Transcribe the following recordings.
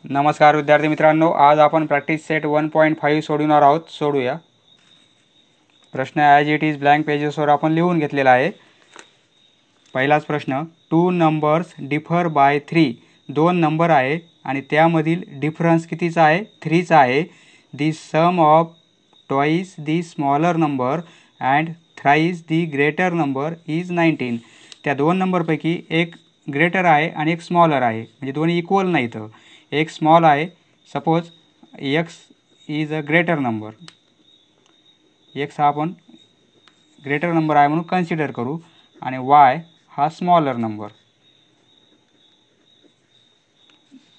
नमस्कार विद्यार्थी मित्रांनो, आज आपण प्रॅक्टिस सेट 1.5 सोडवणार आहोत. सोडूया. प्रश्न ॲज इट इज ब्लँक पेजेसवर आपण लिहून घेतलेला आहे. पहिलाच प्रश्न, 2 नंबर्स डिफर बाय 3. दोन नंबर आहे आणि त्यामधील डिफरन्स कितीचा आहे? 3चा आहे. The sum of twice the smaller number and thrice the greater number is 19. त्या दोन नंबरपैकी एक ग्रेटर आहे आणि एक स्मॉलर आहे, म्हणजे दोन्ही इक्वल नाहीत. एक स्मॉल आहे. Suppose x is a greater number. X हा आपण ग्रेटर नंबर आहे म्हणून कन्सिडर करू आणि वाय हा स्मॉलर नंबर.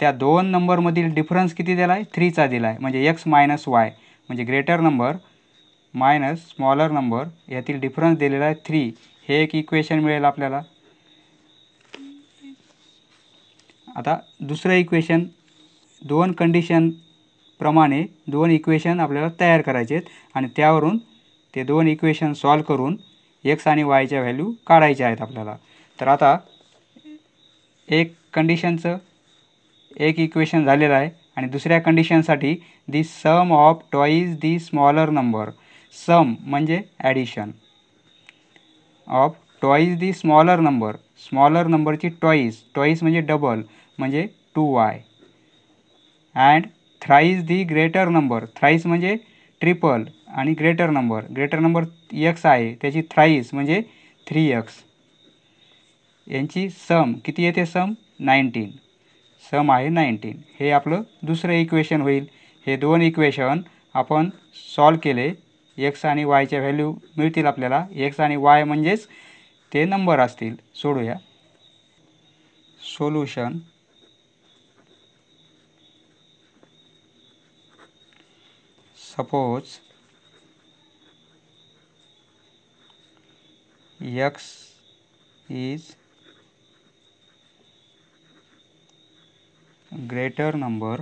त्या दोन नंबरमधील डिफरन्स किती दिला आहे? 3चा दिला आहे, म्हणजे एक्स मायनस वाय, म्हणजे greater number minus smaller number यातील डिफरन्स दिलेला आहे 3. हे एक इक्वेशन मिळेल आपल्याला. आता दुसरं इक्वेशन, दोन कंडिशन प्रमाणे दोन इक्वेशन आपल्याला तयार करायचे आहेत आणि त्यावरून ते दोन इक्वेशन सॉल्व करून एक्स आणि वायच्या व्हॅल्यू काढायच्या आहेत आपल्याला. तर आता एक कंडिशनचं एक इक्वेशन झालेलं आहे आणि दुसऱ्या कंडिशनसाठी the sum of twice the smaller number. Sum म्हणजे addition of twice the smaller number. Smaller नंबरची ट्वाइस म्हणजे डबल, म्हणजे 2y. And thrice the greater number. Thrice म्हणजे ट्रिपल आणि ग्रेटर नंबर एक्स आहे, त्याची थ्राईस म्हणजे 3x. यांची सम किती येते? सम 19. सम आहे 19. हे आपलं दुसरं इक्वेशन होईल. हे दोन इक्वेशन आपण सॉल्व केले, एक्स आणि वायच्या व्हॅल्यू मिळतील आपल्याला. एक्स आणि वाय म्हणजेच ते नंबर असतील. सोडूया. Solution. Suppose x is greater number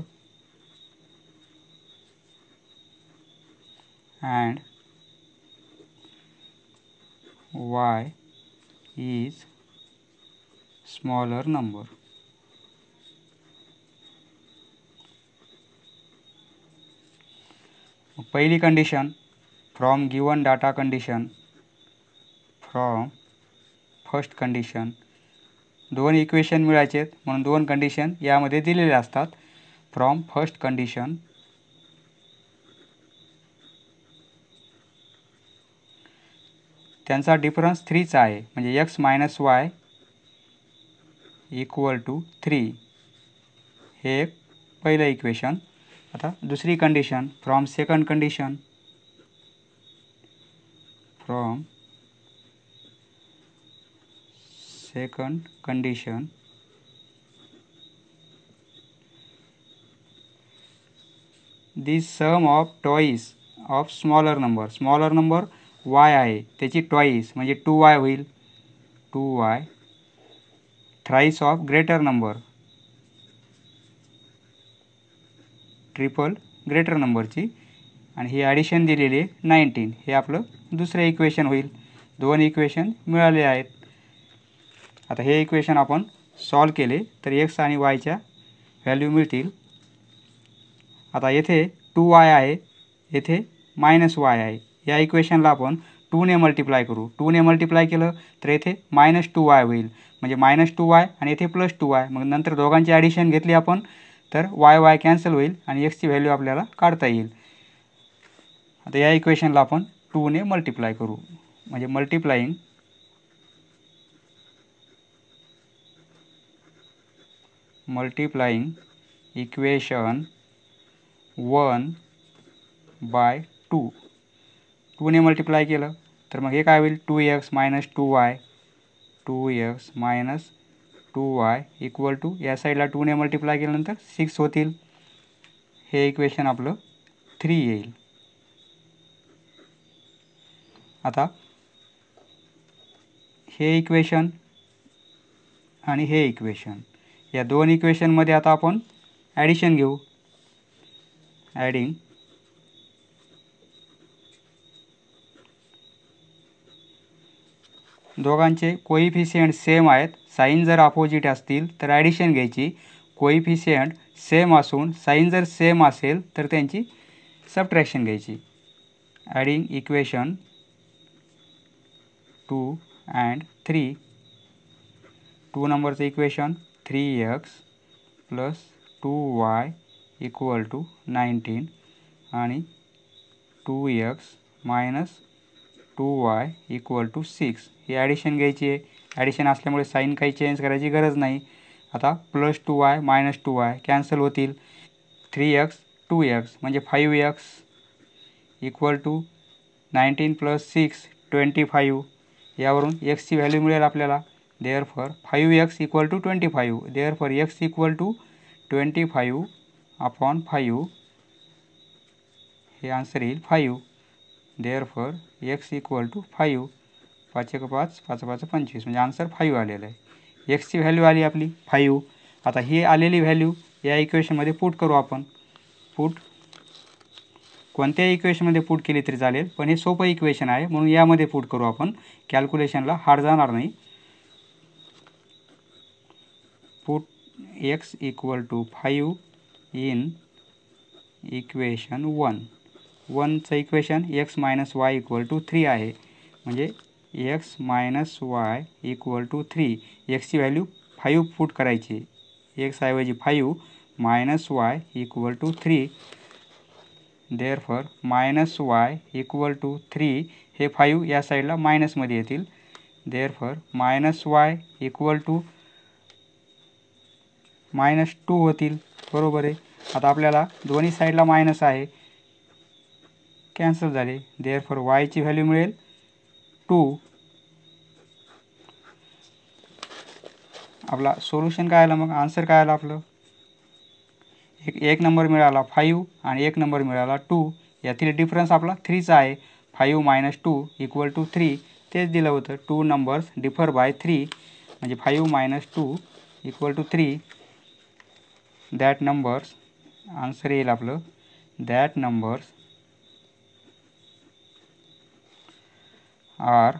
and y is smaller number. पहिली condition, from given data condition, from first condition. दोन इक्वेशन मिळायचे आहेत म्हणून दोन कंडिशन यामध्ये दिलेले असतात. फ्रॉम फर्स्ट कंडिशन त्यांचा डिफरन्स 3चा आहे, म्हणजे x minus Y equal to 3. हे एक पहिलं इक्वेशन. आता दुसरी condition, from second condition. From second condition the sum of twice of smaller number. Smaller number y आहे, त्याची ट्वाइस म्हणजे 2y होईल. 2y thrice of greater number, triple greater नंबरची, आणि ही ॲडिशन दिलेली आहे 19. हे आपलं दुसरं इक्वेशन होईल. दोन इक्वेशन मिळाले आहेत. आता हे इक्वेशन आपण सॉल्व केले तर एक्स आणि वायच्या व्हॅल्यू मिळतील. आता येथे 2y आहे, येथे मायनस वाय आहे. या इक्वेशनला आपण 2ने मल्टिप्लाय करू. 2ने मल्टिप्लाय केलं तर येथे मायनस 2y होईल, म्हणजे मायनस 2y आणि येथे प्लस 2y. मग नंतर दोघांची ॲडिशन घेतली आपण तर y कॅन्सल होईल आणि एक्सची व्हॅल्यू आपल्याला काढता येईल. आता या इक्वेशनला आपण 2ने मल्टिप्लाय करू, म्हणजे मल्टिप्लाईंग इक्वेशन 1/2. 2ने मल्टिप्लाय केलं तर मग हे काय होईल? 2x minus 2y, 2x minus 2y equal to, या साईडला 2ने मल्टिप्लाय केल्यानंतर 6 होतील. हे इक्वेशन आपलं 3 येईल. आता हे इक्वेशन आणि हे इक्वेशन, या दोन इक्वेशनमध्ये आता आपण ॲडिशन घेऊ. ॲडिंग दोघांचे कोइफिशियंट सेम आहेत. साईन जर अपोजिट असतील तर ॲडिशन घ्यायची, कोइफिशियंट सेम असून साईन जर सेम असेल तर त्यांची सबट्रॅक्शन घ्यायची. Adding equation 2 and 3. 2 नंबरचं इक्वेशन 3x + 2y = 19 आणि 2x - 2y = 6. ही ॲडिशन घ्यायची आहे. ॲडिशन असल्यामुळे साईन काही चेंज करायची गरज नाही. आता +2y - 2y कॅन्सल होतील. 3x 2x म्हणजे 5x = 19 + 6 25. यावरून x ची व्हॅल्यू मिळेल आपल्याला. Therefore 5x = 25. Therefore x = 25/5. हे आन्सर येईल 5. Therefore x = 5. 5 × 5 = 5 × 5 = 25 म्हणजे आन्सर 5 आलेलं आहे. x ची व्हॅल्यू आली आपली 5. आता ही आलेली व्हॅल्यू या इक्वेशनमध्ये पुट करू आपण. पुट कोणत्याही इक्वेशनमध्ये पुट केली तरी चालेल, पण हे सोपं इक्वेशन आहे म्हणून यामध्ये पुट करू आपण. कॅल्क्युलेशनला हार्ड जाणार नाही. Put x = 5 in equation 1. 1चं इक्वेशन x - y = 3 आहे. म्हणजे x - y = 3. x ची व्हॅल्यू 5 पुट करायची. x ऐवजी 5 - y = 3. Therefore -y = 3. हे 5 या साईडला मायनसमध्ये येतील. देअरफॉर -y = -2 होतील. बरोबर आहे. आता आपल्याला दोन्ही साईडला मायनस आहे, कॅन्सल झाले. देअरफॉर y ची व्हॅल्यू मिळेल 2. आपला सोल्युशन काय आलं, मग आन्सर काय आलं आपलं? एक नंबर मिळाला 5 आणि एक नंबर मिळाला 2. यातील डिफरन्स आपला 3चा आहे. 5 - 2 = 3. तेच दिलं होतं. 2 नंबर्स डिफर बाय 3 म्हणजे 5 - 2 = 3. दॅट नंबर्स आन्सर येईल आपलं. That numbers are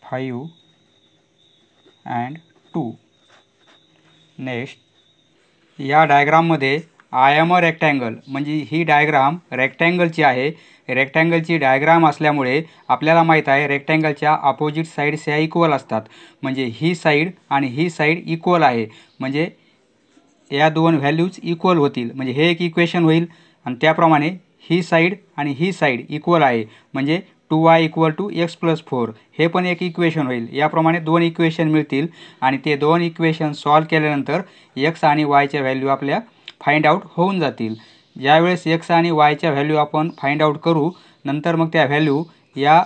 5 and 2. Next, या डायग्राममध्ये आय एम अ रेक्टँगल म्हणजे ही डायग्राम रेक्टँगलची आहे. रेक्टँगलची डायग्राम असल्यामुळे आपल्याला माहीत आहे रेक्टँगलच्या अपोजिट साईड्स ह्या इक्वल असतात. म्हणजे ही साईड आणि ही साईड इक्वल आहे. म्हणजे या दोन व्हॅल्यूज इक्वल होतील. म्हणजे हे एक इक्वेशन होईल. आणि त्याप्रमाणे ही साईड आणि ही साईड इक्वल आहे. म्हणजे 2y = x + 4 हे पण एक इक्वेशन होईल. याप्रमाणे दोन इक्वेशन मिळतील आणि ते दोन इक्वेशन सॉल्व केल्यानंतर x आणि y च्या व्हॅल्यू आपल्या फाइंड आउट होऊन जातील. ज्यावेळेस x आणि y च्या व्हॅल्यू आपण फाइंड आउट करू, नंतर मग त्या व्हॅल्यू या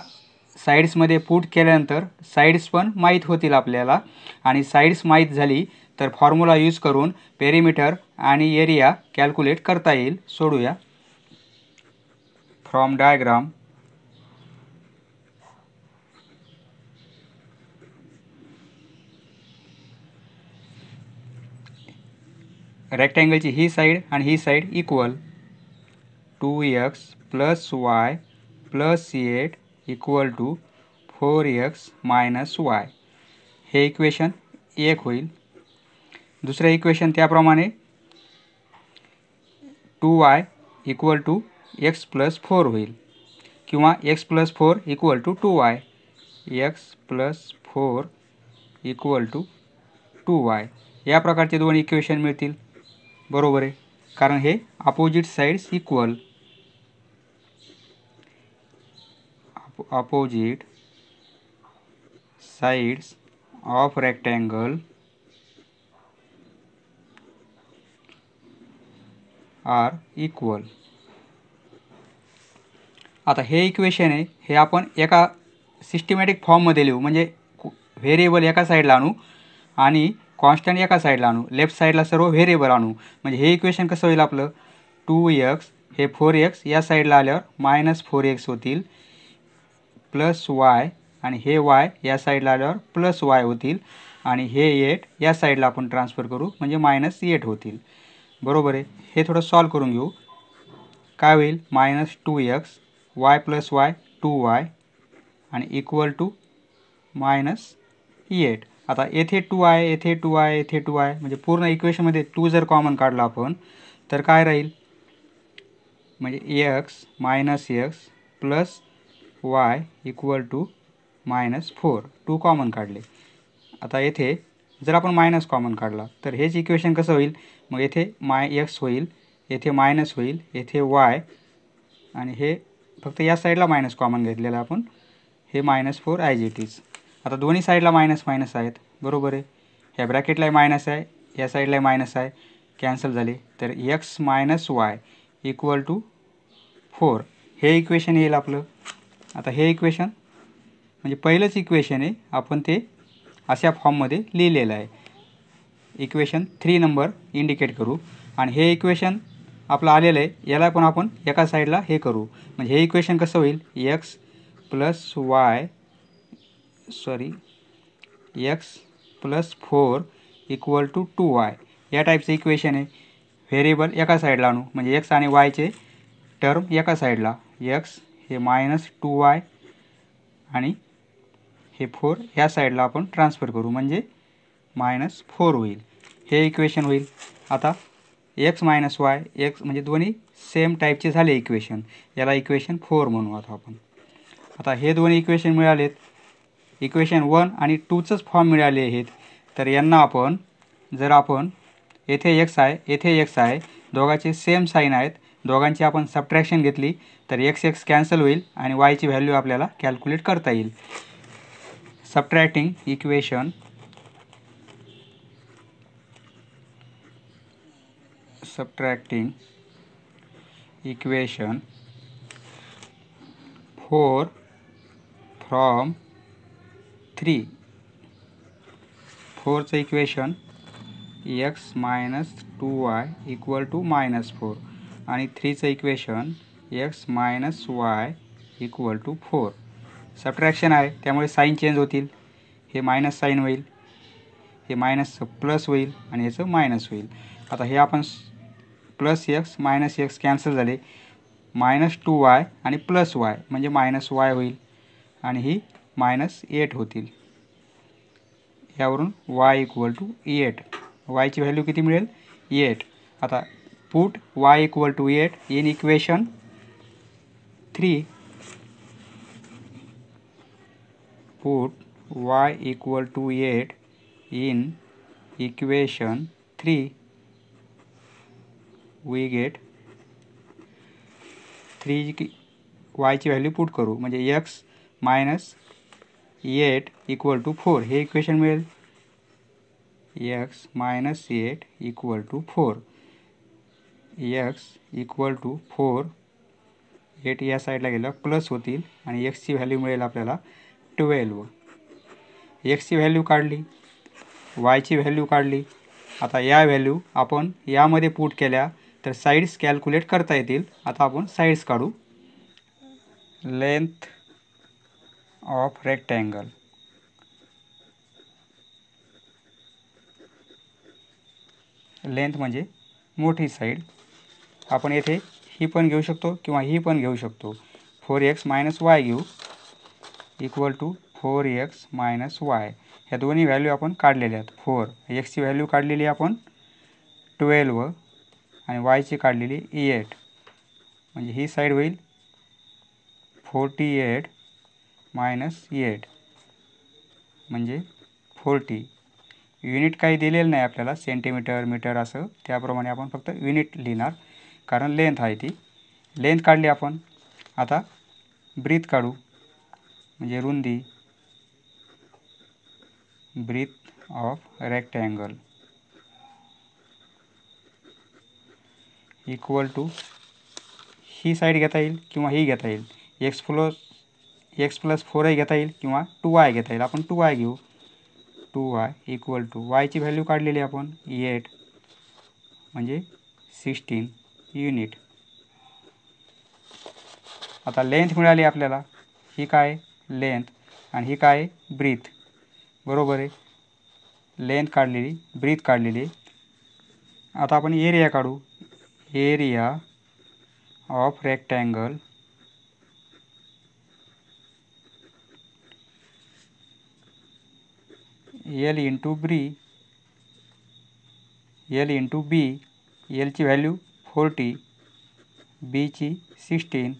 साईड्समध्ये पुट केल्यानंतर साईड्स पण माहीत होतील आपल्याला. आणि साईड्स माहीत झाली तर फॉर्म्युला यूज करून पेरिमीटर आणि एरिया कॅल्क्युलेट करता येईल. सोडूया. फ्रॉम डायग्राम रेक्टँगलची ही साईड आणि ही side equal. 2x + y + 8 = 4x - y. हे इक्वेशन 1 होईल. दुसरे इक्वेशन त्याप्रमाणे 2y = x + 4 होईल किंवा x + 4 = 2y. x + 4 = 2y. या प्रकारचे दोन इक्वेशन मिळतील. बरोबर आहे, कारण हे opposite sides equal. Opposite sides of rectangle are equal. आता हे इक्वेशन आहे, हे आपण एका सिस्टमॅटिक फॉर्ममध्ये लिहू. म्हणजे व्हेरिएबल एका साईडला आणू आणि कॉन्स्टंट एका साईडला आणू. लेफ्ट साईडला सर्व व्हेरिएबल आणू. म्हणजे हे इक्वेशन कसं होईल आपलं? 2x हे 4x या साईडला आल्यावर -4x होतील, +y आणि हे y या साईडला आल्यावर +y होतील आणि हे 8 या साईडला आपण ट्रान्सफर करू म्हणजे -8 होतील. बरोबर आहे. हे थोडं सॉल्व करून घेऊ. काय होईल? -2x y + y 2y आणि = -8. आता येथे 2i, येथे 2i, येथे 2i, म्हणजे पूर्ण इक्वेशनमध्ये 2 जर कॉमन काढला आपण तर काय राहील, म्हणजे x minus x plus y equal to -4. 2 common काढले. आता येथे जर आपण मायनस कॉमन काढला तर हेच इक्वेशन कसं होईल, मग येथे x होईल, येथे मायनस होईल, येथे y, आणि हे फक्त या साईडला मायनस कॉमन घेतलेलं आपण, हे -4 ॲज इट इज. आता दोन्ही साईडला मायनस मायनस आहेत, बरोबर आहे. ह्या ब्रॅकेटलाही मायनस आहे, या साईडलाही मायनस आहे, कॅन्सल झाले. तर x minus Y equal to 4 हे इक्वेशन येईल आपलं. आता हे इक्वेशन म्हणजे पहिलंच इक्वेशन आहे, आपण ते अशा फॉर्ममध्ये लिहिलेलं आहे. इक्वेशन 3 नंबर इंडिकेट करू. आणि हे इक्वेशन आपलं आलेलं आहे, याला पण आपण एका साईडला हे करू. म्हणजे हे इक्वेशन कसं होईल, x plus 4 equal to 2y या टाईपचं इक्वेशन आहे. व्हेरिएबल एका साईडला आणू, म्हणजे एक्स आणि वायचे टर्म एका साईडला, एक्स हे -2y आणि हे 4 ह्या साईडला आपण ट्रान्सफर करू, म्हणजे -4 होईल. हे इक्वेशन होईल. आता एक्स मायनस वाय, एक्स म्हणजे दोन्ही सेम टाईपचे झाले इक्वेशन, याला इक्वेशन 4 म्हणू आता आपण. आता हे दोन्ही इक्वेशन मिळालेत, इक्वेशन 1 आणि 2चंच फॉर्म मिळाले आहेत. तर यांना आपण जर आपण येथे एक्स आहे, येथे एक्स आहे, दोघांचे सेम साईन आहेत, दोघांची आपण सबट्रॅक्शन घेतली तर x कॅन्सल होईल आणि वायची व्हॅल्यू आपल्याला कॅल्क्युलेट करता येईल. Subtracting equation 4 from 3. 4चं equation x minus 2y equal to -4 आणि 3चं equation x minus Y equal to 4. Subtraction आहे त्यामुळे साईन चेंज होतील, हे मायनस साईन होईल, हे मायनस प्लस होईल आणि याचं मायनस होईल. आता हे आपण plus x minus x cancel झाले, -2y आणि प्लस वाय म्हणजे -y होईल आणि ही -8 होतील. यावरून y इक्वल टू 8, वायची व्हॅल्यू किती मिळेल, 8. आता put y equal to 8 in equation 3. Put y equal to 8 in equation 3. We get 3 वायची व्हॅल्यू पुट करू, म्हणजे एक्स मायनस 8 इक्वल टू 4 हे इक्वेशन मिळेल. X minus 8 equal to 4, x equal to 4, 8 या साईडला गेलं प्लस होतील आणि एक्सची व्हॅल्यू मिळेल आपल्याला 12. एक्सची व्हॅल्यू काढली, वायची व्हॅल्यू काढली. आता या व्हॅल्यू आपण यामध्ये पुट केल्या तर साईड्स कॅल्क्युलेट करता येतील. आता आपण साईड्स काढू. लेंथ ऑफ रेक्टँगल, लेंथ म्हणजे मोठी साईड. आपण येथे ही पण घेऊ शकतो किंवा ही पण घेऊ शकतो. 4x मायनस वाय घेऊ equal to 4x minus y. ह्या दोन्ही व्हॅल्यू आपण काढलेल्या आहेत. 4 एक्सची व्हॅल्यू काढलेली आपण 12 आणि वायची काढलेली 8, म्हणजे ही साईड होईल 48 मायनस 8 म्हणजे 40. युनिट काही दिलेलं नाही आपल्याला, सेंटीमीटर मीटर असं, त्याप्रमाणे आपण फक्त युनिट लिहिणार कारण लेंथ आहे ती. लेंथ काढली आपण. आता ब्रीथ काढू, म्हणजे रुंदी, breadth of rectangle equal to, ही साईड घेता येईल किंवा ही घेता येईल, एक्स प्लस 4 घेता येईल किंवा 2y घेता येईल. आपण 2y घेऊ. 2y इक्वल टू वायची व्हॅल्यू काढलेली आपण 8 म्हणजे 16 युनिट. आता लेंथ मिळाली आपल्याला, ही काय लेंथ आणि ही काय ब्रीथ, बरोबर आहे. लेंथ काढलेली, ब्रीथ काढलेली. आता आपण एरिया काढू. Area of rectangle L into B, एलची व्हॅल्यू 40, बीची 16,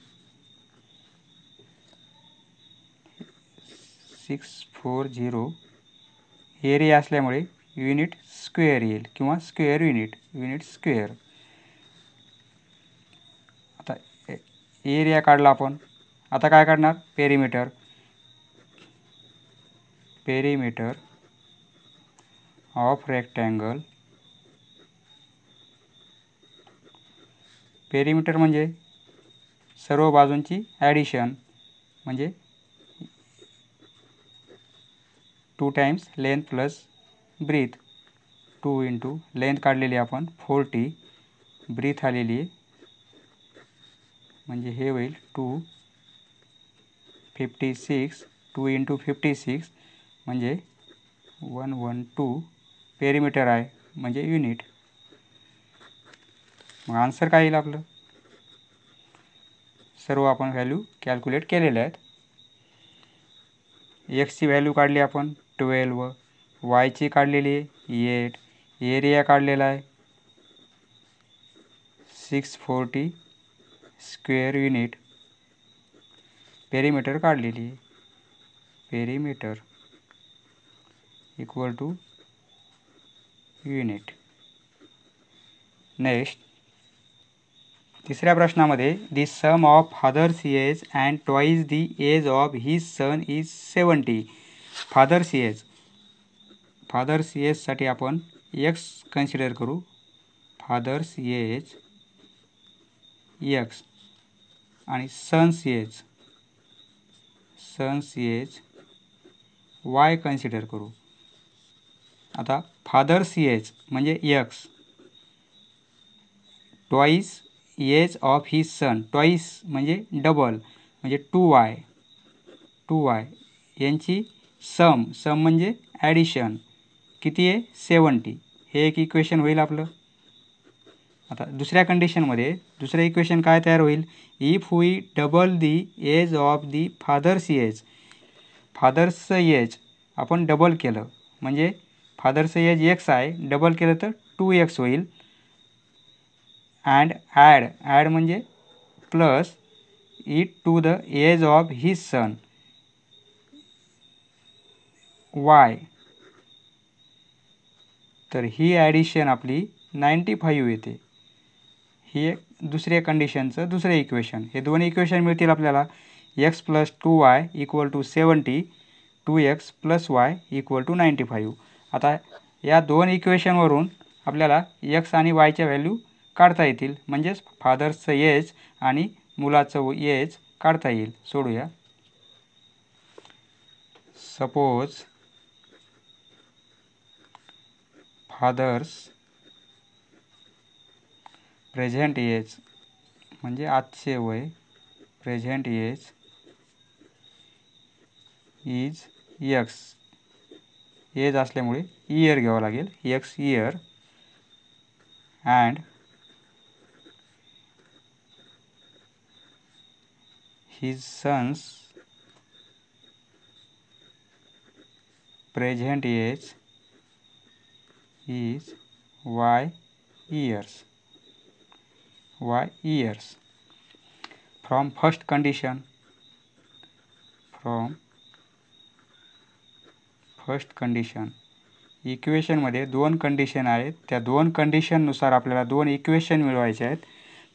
640, एरिया असल्यामुळे युनिट स्क्वेअर येईल किंवा स्क्वेअर युनिट स्क्वेअर. आता एरिया काढला आपण. आता काय काढणार? Perimeter of rectangle. पेरिमीटर म्हणजे सर्व बाजूंची ॲडिशन, म्हणजे 2 times length plus breadth. 2 into length काढलेली आपण 40, ब्रीथ आलेली आहे म्हणजे हे होईल 256. 2 इंटू 56 म्हणजे 112 पेरिमीटर आहे म्हणजे युनिट. मग आन्सर काय येईल आपलं? सर्व आपण व्हॅल्यू कॅल्क्युलेट केलेल्या आहेत. एक्सची व्हॅल्यू काढली आपण 12, वायची काढलेली आहे 8, एरिया काढलेला आहे 640 स्क्वेअर युनिट, पेरिमीटर काढलेली आहे, perimeter equal to unit. Next, तिसऱ्या प्रश्नामध्ये the sum of father's age and twice the age of his son is 70. Father's एजसाठी आपण एक्स कन्सिडर करू. फादर्स एज एक्स आणि सन्स एज वाय कन्सिडर करू. आता फादर्स एज म्हणजे X, twice age of his son, twice म्हणजे double म्हणजे 2y यांची सम म्हणजे ॲडिशन किती आहे? 70. हे एक इक्वेशन होईल आपलं. आता दुसऱ्या कंडिशनमध्ये दुसरं इक्वेशन काय तयार होईल? If we double the age of the फादर्सचं एज आपण डबल केलं म्हणजे फादरचं एज एक्स आहे, डबल केलं तर 2x होईल. अँड ॲड म्हणजे plus it to the age of his son Y. तर ही ॲडिशन आपली 95 येते. ही एक दुसऱ्या कंडिशनचं दुसरं इक्वेशन. हे दोन इक्वेशन मिळतील आपल्याला. X plus 2y equal to 70, 2x plus y equal to 95. आता या दोन इक्वेशनवरून आपल्याला एक्स आणि वायच्या व्हॅल्यू काढता येतील, म्हणजेच फादर्सचं एज आणि मुलाचं एज काढता येईल. सोडूया. सपोज फादर्स प्रेझेंट एज म्हणजे आजचे वय, present age is x, age असल्यामुळे इयर घ्यावं लागेल, x year. And his son's present age is y years. From first condition इक्वेशनमध्ये दोन कंडिशन आहेत. त्या दोन कंडिशननुसार आपल्याला दोन इक्वेशन मिळवायचे आहेत.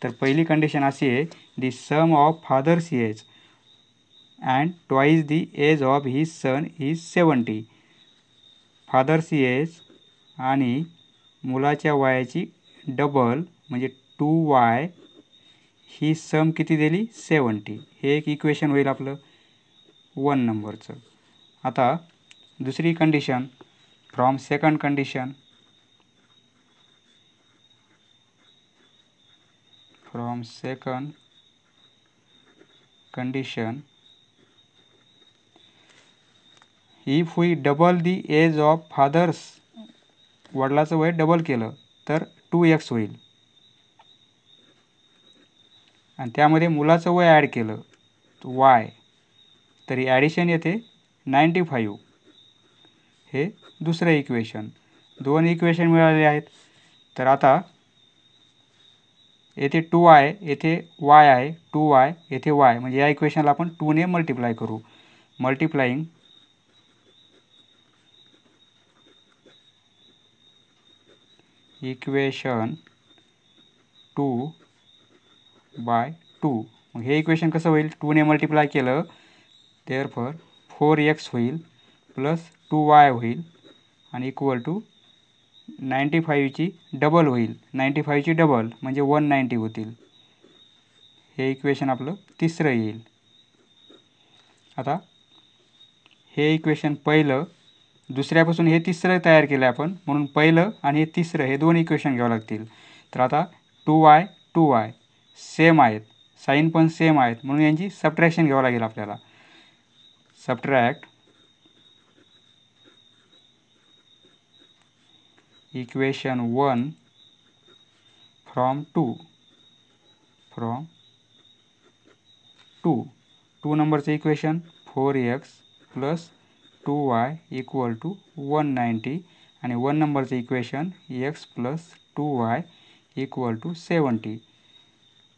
तर पहिली कंडिशन अशी आहे, the sum of father's age and twice the age of his son is 70. Father's age आणि मुलाच्या वयाची डबल म्हणजे 2y, ही सम किती दिली? 70. हे एक इक्वेशन होईल आपलं 1 नंबरचं. आता दुसरी condition, from second condition if we double the age of father's, वडिलाचं वय डबल केलं तर 2x होईल. आणि त्यामध्ये मुलाचं वय ॲड केलं y, तरी ॲडिशन येते 95. हे दुसरं इक्वेशन. दोन इक्वेशन मिळाले आहेत. तर आता येथे 2i, येथे y आहे, 2y, येथे y, म्हणजे या इक्वेशनला आपण 2 ने मल्टिप्लाय करू. Multiplying equation 2/2. मग हे इक्वेशन कसं होईल? 2 ने मल्टिप्लाय केलं देअरफॉर 4x होईल प्लस 2y होईल आणि इक्वल टू 95ची डबल होईल. 95ची डबल म्हणजे 190 होतील. हे इक्वेशन आपलं तिसरं येईल. आता हे इक्वेशन पहिलं, दुसऱ्यापासून हे तिसरं तयार केलं आपण, म्हणून पहिलं आणि हे तिसरं हे दोन इक्वेशन घ्यावं लागतील. तर आता 2y सेम आहेत, साईन पण सेम आहेत, म्हणून यांची सबट्रॅक्शन घ्यावं लागेल आपल्याला. Subtract equation 1 from 2. 2 नंबरचं equation 4x plus 2y equal to 190 आणि 1 नंबरचं equation x plus 2y equal to 70.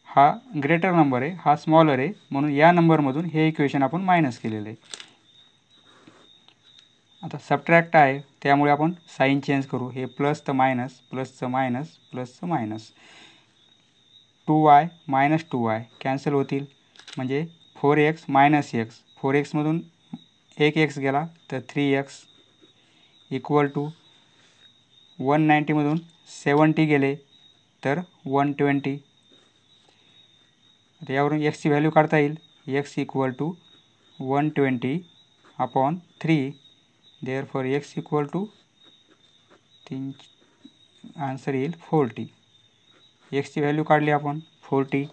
हा ग्रेटर नंबर आहे, हा स्मॉलर आहे, म्हणून या नंबरमधून हे इक्वेशन आपण मायनस केलेलं आहे. आता सबट्रॅक्ट आहे त्यामुळे आपण साईन चेंज करू. हे प्लसचं मायनस, प्लसचं मायनस, प्लसचं minus. 2y minus 2y cancel होतील, म्हणजे 4x मायनस x. 4x मधून एक x गेला तर 3x इक्वल टू 190 मधून 70 गेले तर 120. आता यावरून x ची व्हॅल्यू काढता येईल. x equal to 120 upon 3. Therefore x equal to 3, answer येईल 40. x ची व्हॅल्यू काढली आपण 40.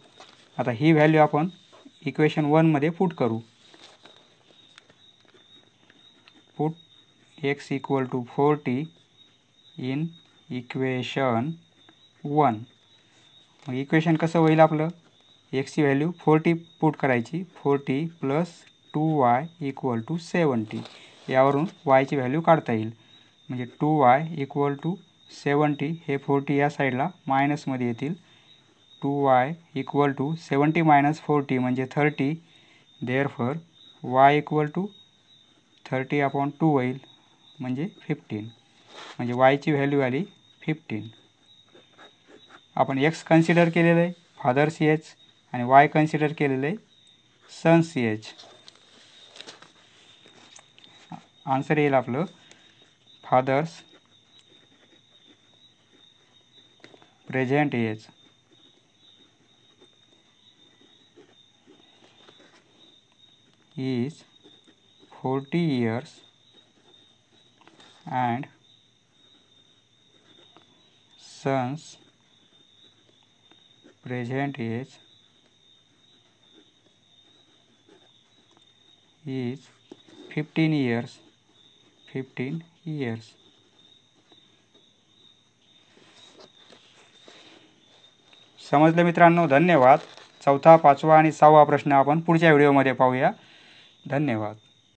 आता ही व्हॅल्यू आपण इक्वेशन 1 मध्ये पुट करू. Put x equal to 40 in equation 1. मग इक्वेशन कसं होईल आपलं? x ची व्हॅल्यू 40 पुट करायची. 40 प्लस 2y इक्वल टू 70. यावरून y ची व्हॅल्यू काढता येईल. म्हणजे 2y इक्वल टू 70, हे 40 या साईडला मायनसमध्ये येतील. 2y इक्वल टू 70 मायनस 40 म्हणजे 30. Therefore y equal to 30 upon 2 होईल म्हणजे 15. म्हणजे y ची व्हॅल्यू आली 15. आपण x कन्सिडर केलेलं आहे फादर ch आणि y कन्सिडर केलेलं आहे सन ch. आन्सर येईल आपलं father's present age is 40 years and son's present age is 15 years. 15 years. समजलं मित्रांनो? धन्यवाद. चौथा, पाचवा आणि 6वा प्रश्न आपण पुढच्या व्हिडिओमध्ये पाहूया. धन्यवाद.